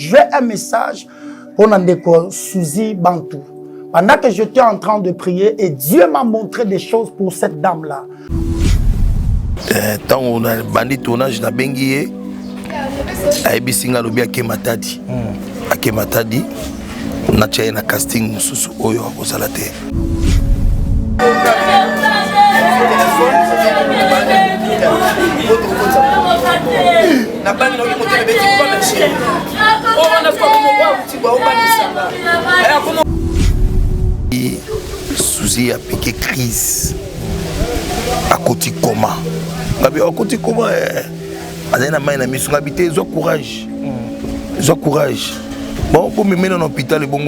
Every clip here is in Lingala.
J'ai un message pour Nandeko Suzy Bantu. Pendant que j'étais en train de prier, et Dieu m'a montré des choses pour cette dame-là. Tant on a bandit tournage na bengié, Aïbisinga lobi Akematadi. Akematadi, on a tché na casting mususu oyo osalate. Suzy a piqué crise à côté coma. À côté coma, ils ont courage. Ils ont courage. Bon, pour me mettre en hôpital, bon,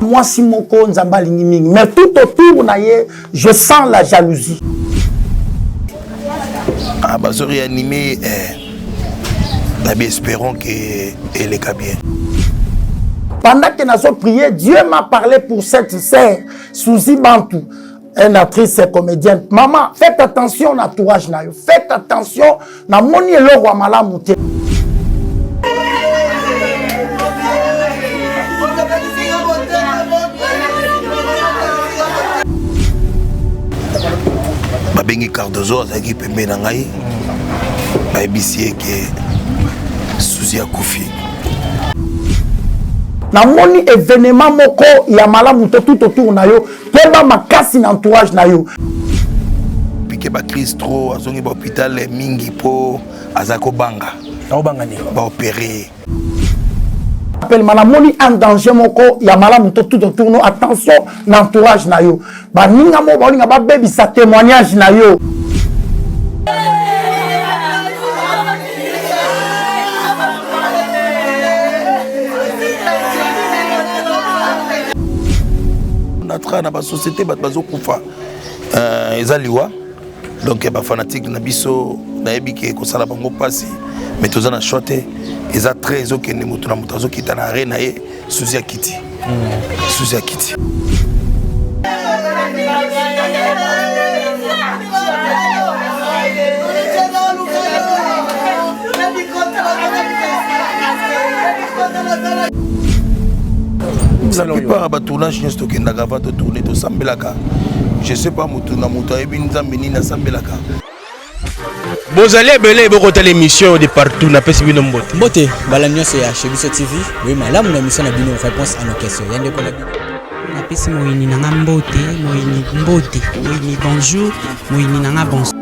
moi, si mon corps nzamba lingi, mais tout autour, je sens la jalousie. Ah, bah, je réanimé. Nous espérons qu'elle est bien. Pendant que nous avons prié, Dieu m'a parlé pour cette sœur, Suzy Bantu, une actrice et comédienne. Maman, faites attention à l'entourage. Faites attention à mon le roi malamouté. Bengi Cardozo azaki pembe na ngai ba ebisi ke Suzy akufi na moni événement moko ya malamu tout autour na yo peba makasi na entourage na yo piqué ba crise trop azongi ba hôpital mingi po azako banga ni ba opérer appelle manamoni en danger moko ya malamu tout autour no attention na entourage na yo ba ninga mo ba linga ba baby sa témoignage na yo na ba société ba bazo kufa ezaliwa donc ba fanatique na biso na yebike ko sala bango pasi mais tozana choté eza très okende mutu na mutu azokita na arena ye Suzy akiti Suzy akiti la plupart ba tournage nyos tokendaka va to tourner to sambelaka je sais pas mutu na mutu ayebi nzambe nini asambelaka. Bozali ebele bokota l'émission de partout na pesi bino mbote. Mbote bala nyonso ya Chebiso TV. Oui malamu na mission na bino réponse à nos questions. Yande ko na pesi moyini nanga mbote, moyini mbote, moyini bonjour, moyini nanga bonsoir.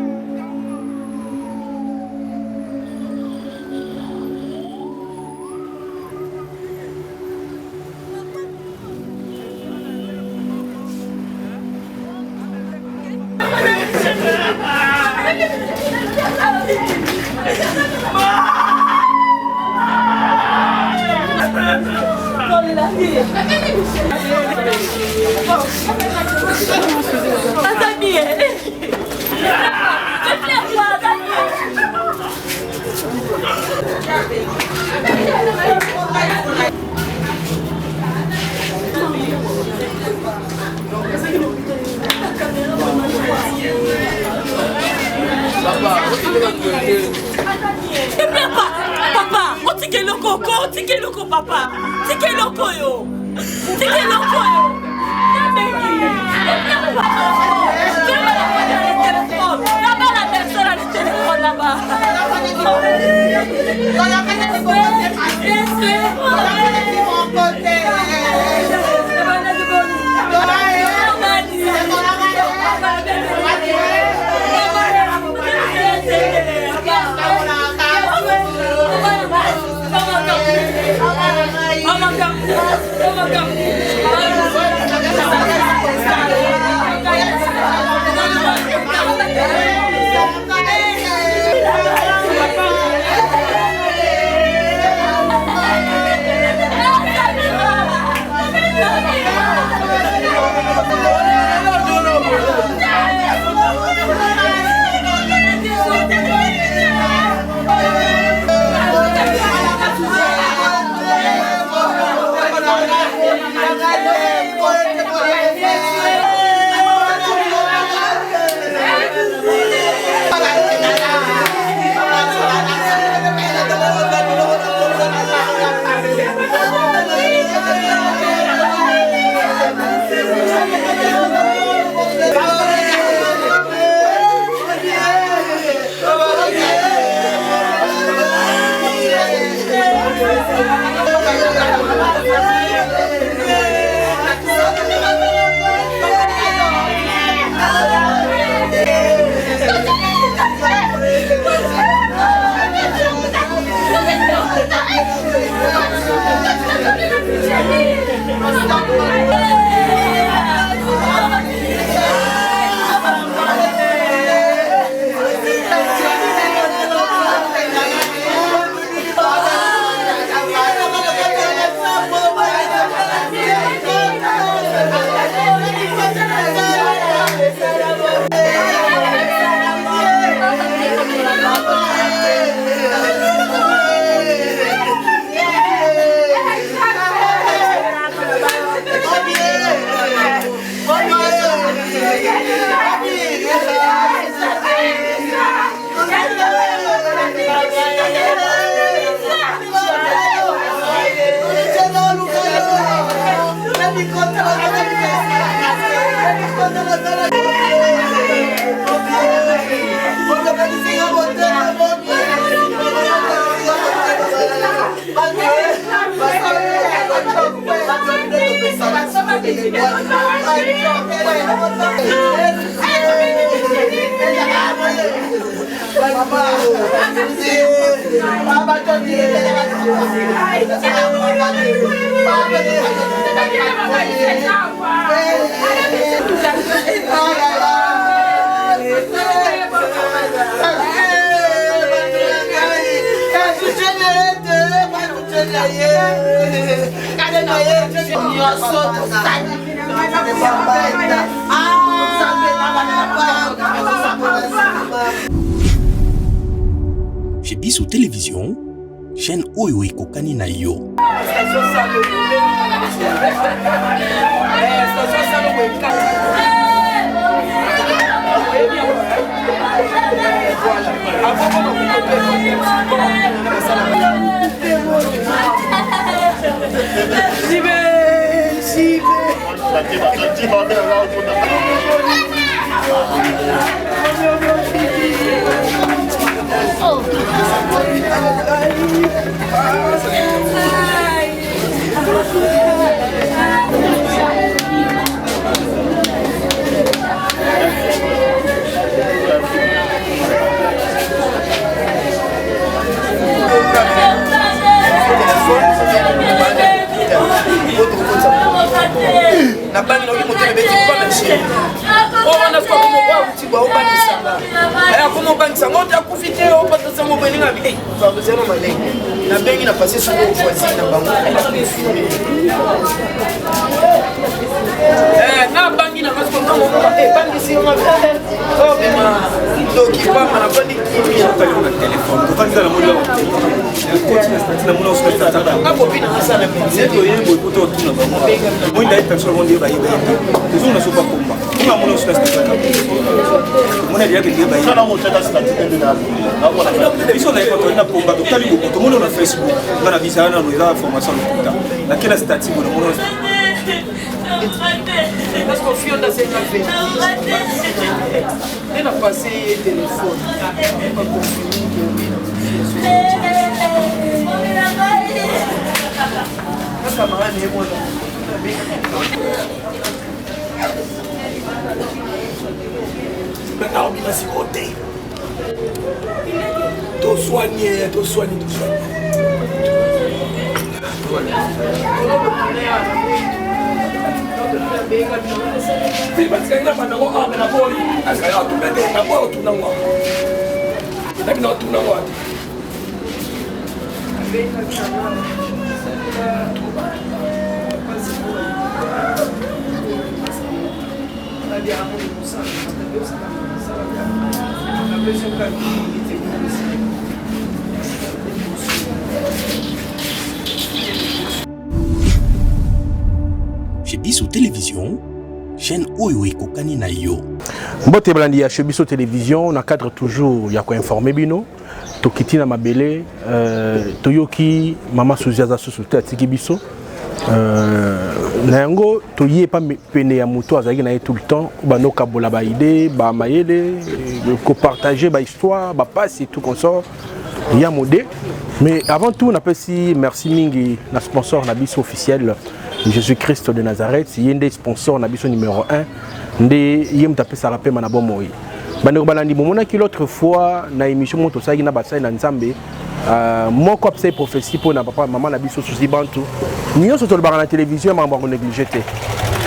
Papa, on tike loko papa, tike loko yo, tike loko yo. La personne a le téléphone là-bas. Chez Bissou Télévision, chaîne Oyo et Kokani na yo. na bangi na moto beti kwa machine on a fait comme on ti ba obangisa aya comme obangisa ngoto akufite opata sa mo beninga bi ba zero malengo na bengi na passer sur le voisin na bango na bangi na parce que comme bangi si on a oh bema donc il va na bangi qui a pas le téléphone to bangi na moyo na moyo sur le tata na bobina ça na c'est to yebo poto tuna bango moi ndai personne monde ba yeba toujours na sopa komba kuna moyo sur le tata mon avis que yeba ça na mo tata c'est la ils sont là quand on a pomba to tali ko to mono na Facebook na visa na no ila formation na na kila stati mono mono parce qu'on fuit dans cette affaire. Elle a passé le téléphone. Tout soigné. Chez Bissou Télévision, chaîne Oyo et Kokani na yo. Mbote balandi ya chez Bissou Télévision, on a cadre toujours ya ko informer bino. Tokiti na mabele toyoki mama Suziaza société atiki biso. Na yango toyé pas pene ya moto azaki na tout le temps bano kabola ba idée ba mayele ko partager ba histoire ba passe et tout consort ya modé. Mais avant tout on appelle si merci mingi na sponsor na biso officiel Jésus-Christ de Nazareth, yende sponsor na biso numéro 1 ndé yem tapé ça rappel manabo moyi. Bande balandi momona ki l'autre fois na émission moto ça na basai na Nzambe moko apesa prophétie pour na papa maman na biso Suzy Bantu. Nyonso to le na télévision mamba ko négliger té.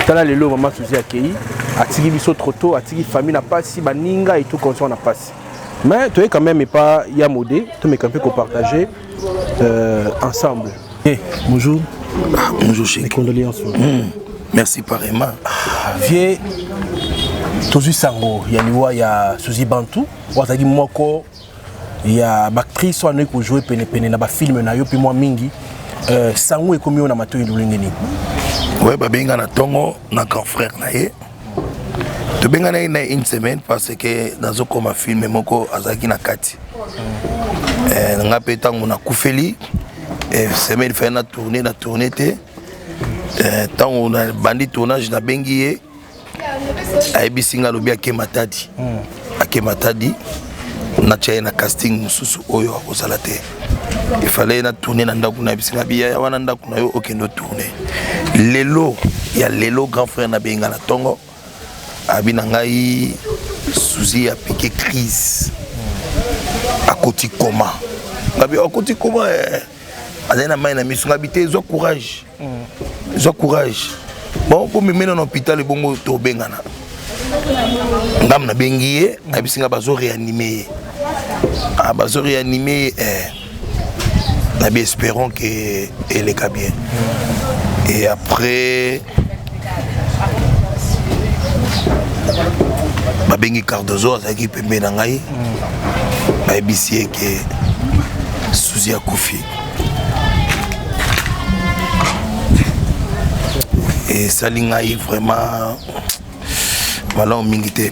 Tala lelo maman Suzy akei atiki biso trop tôt atiki famille na pasi baninga et tout consort na pasi. Mais tu es quand même pas ya modé, tu me quand ko partager ensemble. Bonjour. Bonjour chérie. Mes condoléances. Merci pareillement. Vieux Tozu Sango, il y a liwa ya Suzy Bantu, wazaki moko ya actrice soit ko jouer pene na ba film na yo puis moi mingi Sango e komi on na mato ilulengeni. Ouais ba benga na tongo na grand frère na ye. To benga na une semaine parce que dans un film moko azaki na kati. Nga pe tango na kufeli semaine fait na tournée te. Tango na bandi tournage na bengi ye aibisinga lobi ake matadi. Ake matadi na tchaye na casting mususu oyo akozala te. Il fallait na tourner na ndaku na bisinga biya wana ndaku na yo okendo tourner. Lelo ya lelo grand frère na benga na tongo abina ngai Suzy a piqué crise à côté coma ngabi à côté coma azana mai na misu ngabité zo courage bon pour me mettre en hôpital bongo to bengana ngam na bengiye abisinga bazo réanimer nabi espérons que elle est bien et après babengi Cardozo azaki pembe na ngai bayebisie ke Suzy akufi et sali ngai vraiment malamu mingi te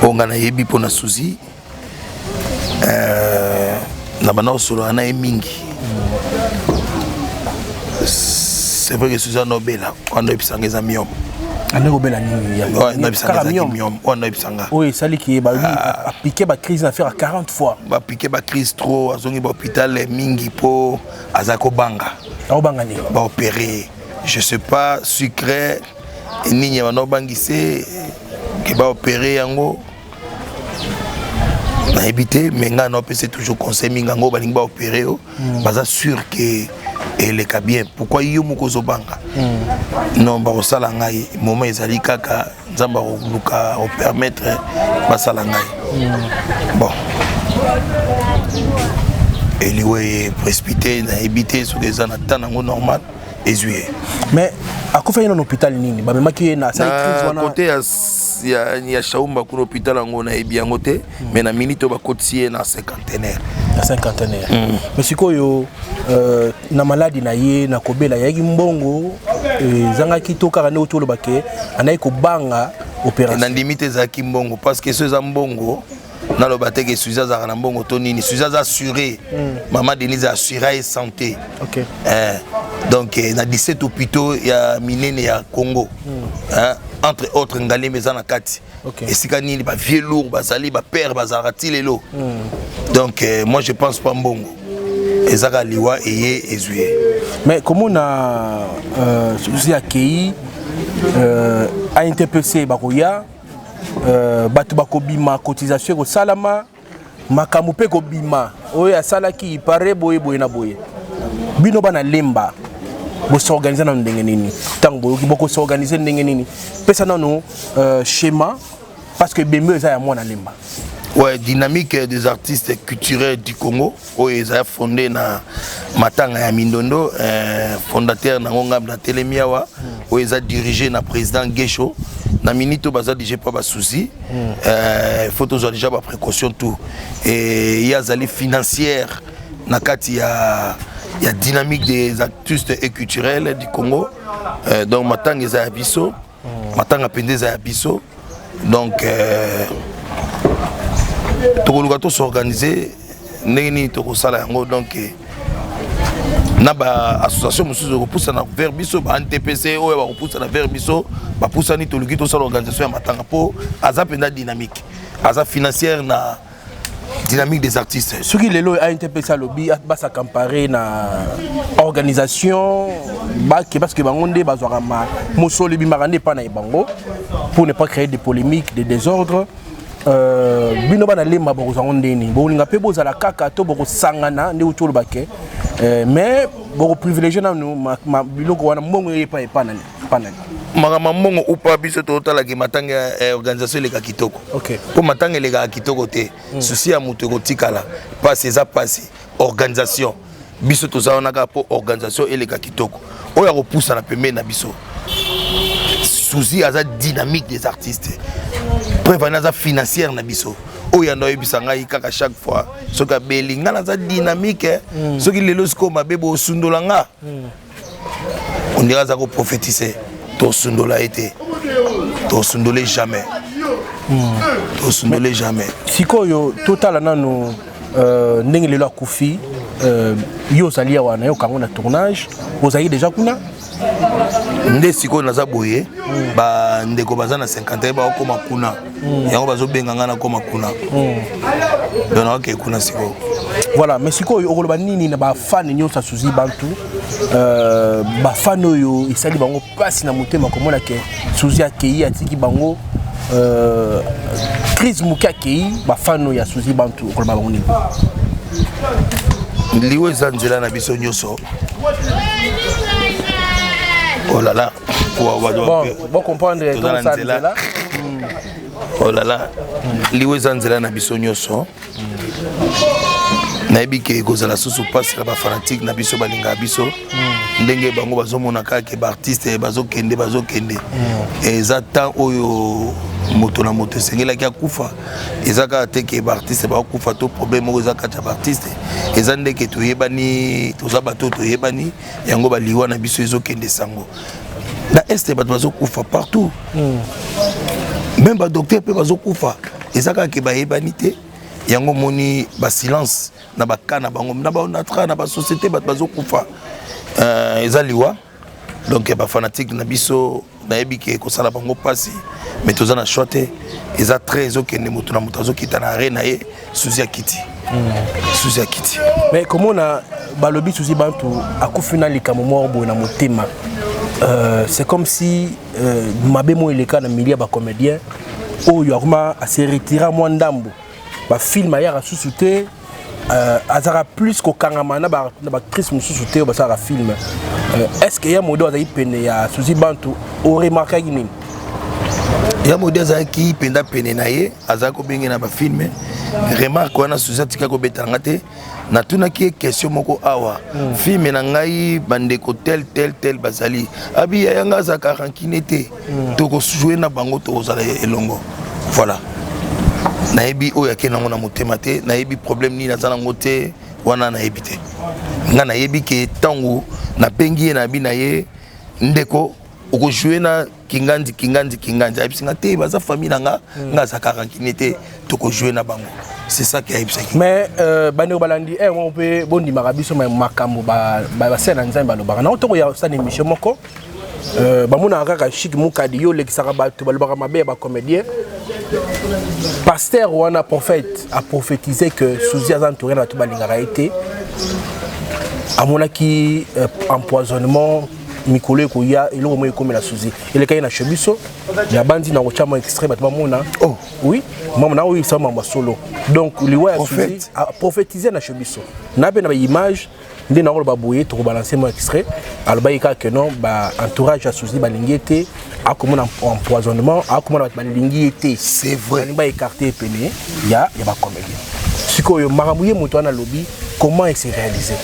onga na yebi pona Suzy na bana osolo ana ye mingi c'est vrai que Suzy Nobela quand episanga eza miom Andeko bela nini ya bisanga. Oui, sali qui a piqué ba crise à faire 40 fois. Ba piqué ba crise trop, azongi ba hôpital mingi po azako banga. Banga ni. Ba opérer. Je sais pas sucré nini ba no bangise ki ba opérer yango. Na éviter mais nga no c'est toujours conseil minga ngo ba linga opérer baza sûr que elle est bien. Pourquoi yo mukozo banga? Non, ba osala ngai moment ezali kaka nzamba luka o permettre basala ngai. Bon. Elle est précipité na éviter sur les anatana normal ezué. Mais à quoi fait un hôpital nini? Ba memaki na sa crise wana. Côté ya Shaumba ku hôpital ngo na ebiango te, mais na minito ba kotie na cinquantenaire. Na cinquantenaire. Mais sikoyo na maladie na ye na kobela yaki mbongo zanga kitoka kana otolo bake anayi ko banga opération. Na limite za kimbongo parce que ceux mbongo na lo bateke Suzy za na mbongo to nini Suzy za assuré maman Denise a assuré santé. OK. Donc na 17 hôpitaux ya minene ya Congo. Entre autres ngalé mezana kati. Et sika nini ba vieux lourd bazali ba père bazarati lelo. Donc moi je pense pas mbongo. Ezaka liwa eye ezuye. Mais comment on a Suzy accueilli à NTPC bakoya batu bakobima cotisation ko salama makamu pe ko bima oya salaki pare boye na boye bino bana lemba bo s'organiser na ndenge nini tango boko s'organiser ndenge nini pesa nano schéma parce que bembe za ya mwana lemba. Ouais, dynamique des artistes culturels du Congo où ils ont fondé na Matanga ya Mindondo, fondateur na ngam na Telemiawa où ils ont dirigé na président Gesho na minito baza déjà pas ba souci faut toujours déjà ba précaution tout et il y a zali financière na kati ya dynamique des artistes et culturels du Congo donc Matanga za biso Matanga pendeza ya biso donc tokoluka to s'organiser ndenge tokosala yango donc na ba association mususu ko na vers biso ba NTPC oyo ba ko na vers biso ba poussani toluki to sala organisation ya Matanga po aza penda dynamique aza financière na dynamique des artistes. Ce qui lelo a NTPC lobby ba sa comparer na organisation ba parce que bangonde bazwaka ma mosolo bi marande pa na bango pour ne pas créer des polémiques, des désordres. Bino bana lemba boko zango ndeni bolinga pe bozala kaka to boko sangana ndi utolo bake mais boko privilégier na ma biloko wana mbongo yepa epana panani magama mbongo upa biso to tala ki Matanga organisation le ka kitoko. OK. Pour Matanga le ka kitoko te souci ya mutu ko tikala passer ça passer organisation biso to za onaka po organisation ele ka kitoko oya ko poussa na pembe na biso souci aza dynamique des artistes prévenance financière na biso oya no ebisanga kaka chaque fois soka belinga na za dynamique soki lelo sko mabebo osundolanga on dira za ko prophétiser to sundola été tosundole jamais. Tosundole jamais. Sikoyo total nano ndenge lelo akufi yo zalia wana yo kango na tournage ozali déjà kuna nde sikoyo naza boye ba ndeko baza na 50 ba okoma kuna yango bazo benga ngana koma kuna dona ok kuna sikoyo. Voilà, mais sikoyo okoloba nini na ba fan nyonso Suzy Bantu ba fan oyo isali bango place na motema komona ke Suzy akei atiki bango crise muke akei ba fan ya Suzy Bantu okoloba bango nini liwe za nzela na biso nyonso. Oh là là, bon comprendre comment ça là. Oh là là, liwe za nzela na biso nyonso. Nayebi ke kozala susu passe la ba fanatique na biso balinga biso. Ndenge bango bazomona kaka ba artiste bazokende eza temps oyo moto na moto sengela ki akufa ezaka teke ba artiste ba kufa to problème oyo ezaka ta ba artiste eza ndeke toyebani toza bato toyebani yango baliwa na biso ezokende sango na este bato bazokufa partout même ba docteur pe bazokufa ezaka ke bayebani te yango moni ba silence na bakana bango na ba onatra na ba société bato bazokufa ezaliwa donc ba fanatique na biso nayebi ke kosala bango pasi mais toza na chote eza très okende moto na moto azokita na arena ye Suzy akiti Suzy akiti mais comment na balobi Suzy Bantu akufina likamo morbo na motema c'est comme si mabemo eleka na milieu ba comédien oyo akoma se retira mo ndambo ba film ya susu te azara plus ko kangama na ba actrice mususu te ba sara film est-ce que ya modo azai pene ya Suzy Bantu o remarqué nini ya modo azaki penda pene na ye azako benge na ba film remarque wana Suzy tika ko betanga te na tuna ki question moko awa film na ngai bandeko tel bazali abi ya nga zaka rankine te to ko jouer na bango to zala elongo voilà nayebi oyo akena ngona motema te nayebi problème ni nazana ngote wana nayebi te nga nayebi ke tango na pengi na bi na ye ndeko oko jouer na kingandi ayibisinga te baza famille nga nga zaka rankine te to ko jouer na bango c'est ça qui ayibisaki mais bande balandi on peut bondi marabiso makambo ba sena nzambe balobaka na otoko ya sa émission moko bamona kaka chic mukadi yo lekisaka bato balobaka mabe ba comédien pasteur wana prophète a prophétisé que Suzy azantouré na to balingaka été amonaki empoisonnement mikolo ekoya eloko mo ekomi na Suzy elekai na chebiso ya bandi na kochama extrait bato bamona oh oui mama na oyo sama masolo donc liwa ya Suzy a prophétisé na chebiso na pe na ba image ndé na ba boye to balancer mo extrait aloba yika que non ba entourage ya Suzy balingi été akomona empoisonnement akomona bato balingi été c'est vrai ba écarter pene ya ba comédien sikoyo maramuye moto ana lobby comment il s'est réalisé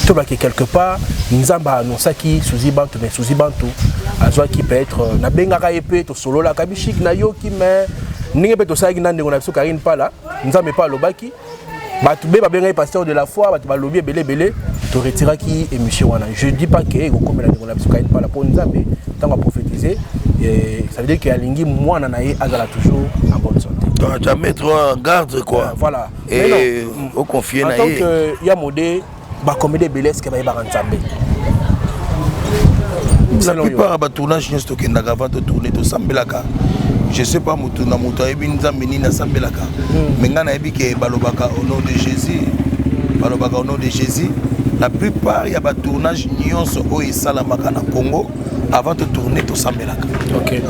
tout là que quelque part nzamba annonçaki Suzy Bantu mais Suzy Bantu azwa qui peut être na bengaka epé to solo la kabishik na yoki mais ninge pe to saki na ndeko na biso Karine Pala nzambe pa lobaki batu be ba benga pasteur de la foi batu ba lobby belé to retiraki émission wana je dis pas que ko komela ndeko na biso Karine Pala pour nzambe tant prophétiser et ça veut dire que alingi mwana na ye azala toujours en bonne santé tu vas mettre en garde quoi voilà et au confier na ye en tant que ya modé ba comédie belesque ba yeba nzambe la plupart ba tournage nyonso tokendaka avant de tourner to sambelaka je sais pas mutu na mutu ayebi nzambe nini na sambelaka mais nga nayebi ke balobaka au nom de Jésus la plupart ya ba tournage nyonso oyo esalamaka na Congo avant de tourner to sambelaka ok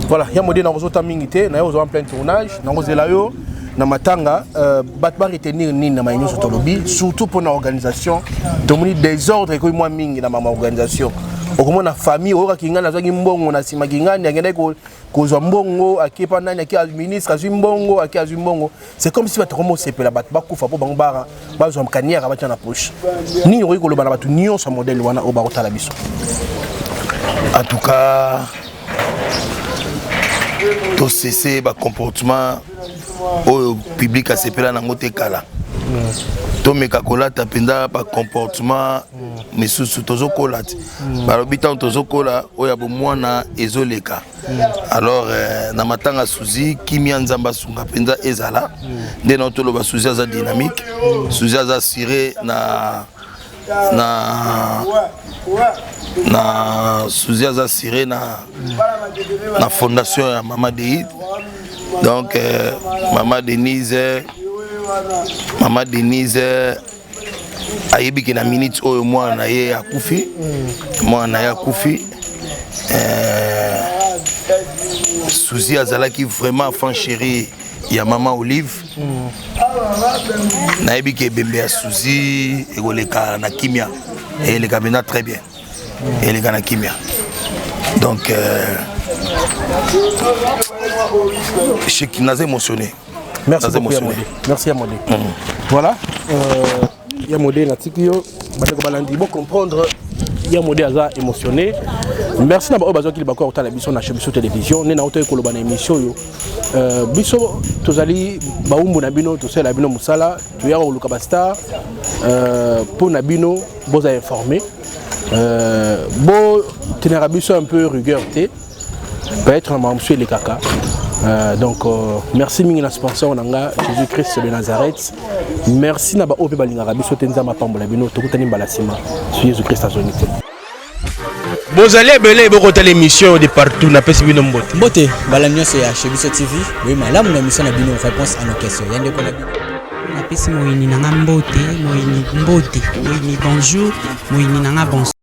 voilà ya modé na kozota mingi te na yo en plein tournage na kozela yo na matanga bat ba retenir nini na maïno sur tolobi surtout pour l'organisation tomoni désordre ko moi mingi na mama organisation okomo na famille oka kingana zaki mbongo na sima kingana ngenda ko zo mbongo akepa nani aki ministre azwi mbongo aki azwi mbongo c'est comme si bato komo sepela bat ba kufa po bango bara ba zo mkaniera ba na poche nini ori ko loba na bato nyonso modèle wana o ba ko tala biso en tout cas to cesser ba comportement au public a sepela na ngote kala tomeka kolata penda ba comportement misusu tozo kolati balobi tant tozo kola oya bo mwana ezoleka alors na matanga Suzy kimia nzamba sunga penda ezala nde na tolo ba Suzy za dynamique Suzy za assuré na Suzy za assuré na fondation ya Mama Deid. Donc Mama Denise ayebi ki na minute oyo mwana ye akufi Suzy azalaki vraiment enfant chéri ya Mama Olive nayebi ki bembe ya Suzy ekoleka na kimia eleka bena très bien eleka na kimia donc je suis émotionné. Merci beaucoup Yamodé. Merci Yamodé. Voilà. Yamodé Natikio, Balandi, bon comprendre. Yamodé Aza émotionné. Merci na bazo ki bakwa otala biso na Chebiso télévision. Ne na otoye koloba na émission yo. Biso tozali baumbu na bino to sela bino musala, to ya oluka ba star pour na bino boza informé. Bo tenera biso un peu rigueur té. Peut-être un monsieur les caca. Donc merci mingina sponsor nanga Jésus-Christ de Nazareth. Merci na ba ope balinga biso tenza mapambola bino tokutani balasima sur Jésus-Christ azonité. Bozali ebele bokota l'émission de partout na pesi bino mbote. Mbote balamio c'est à Chebiso TV. Oui malamu na mission na bino réponse à nos questions. Yande ko na bino. Na pesi moyini nanga mbote, moyini bonjour, moyini nanga bonsoir.